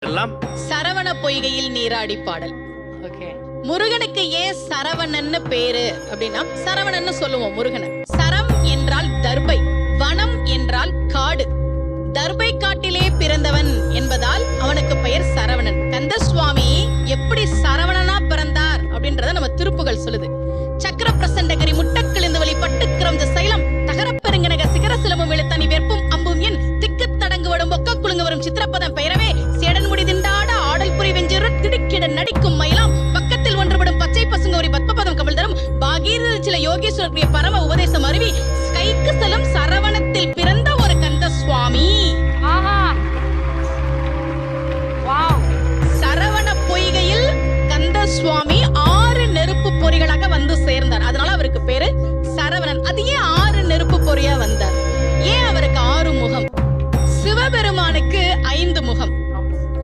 எல்லாம் சரவண பொய்கையில் நீராடி பாடல். ஓகே. முருகனுக்கு ஏன் சரவணன்னு பேரு அப்படின்னா, சரவணன்னு சொல்லுவோம் முருகனை. சரம் என்றால் தர்பை, வனம் என்றால் காடு. தர்பை காட்டிலே பிறந்தவன் என்பதால் அவனுக்கு பெயர் சரவணன். கந்த சுவாமி எப்படி சரவணனா பிறந்தார் அப்படின்றத நம்ம திருப்புகள் சொல்லுது. சக்கர பிரசண்டகரி முட்டக்கிழிந்து வழி பட்டுக்கிரந்த சைலம் தகரப்பெருங்கனக சிகர சிலமும் இழுத்தனி வெற்பும் அம்பும் என் திக்கு தடங்கு வடும் ஒக்க குழுங்க வரும் சித்திரப்பதம் பெயரவே சேடன் முடி திண்டாட ஆடல் புரி வெஞ்சிரு திடுக்கிட நடிக்கும் மயிலாம் பக்கத்தில் ஒன்றுபடும் பச்சை பசுங்க ஒரு பத்மபதம் கமல் தரும் பாகீர சில யோகேஸ்வரருடைய பரம உபதேசம் அருவி கைக்கு செல்லும் சரவணத்தில் பிறந்த ஒரு கந்த சுவாமி. சரவண பொய்கையில் கந்த சுவாமி 6 நெருப்பு பொறிகளாக வந்து சேர்ந்தார். அதனால அவருக்கு பேரு சரவணன். அது ஏன் 6 நெருப்பு பொறியா வந்தார்? ஏன் அவருக்கு 6 முகம்? சிவபெருமானுக்கு 5 முகம்,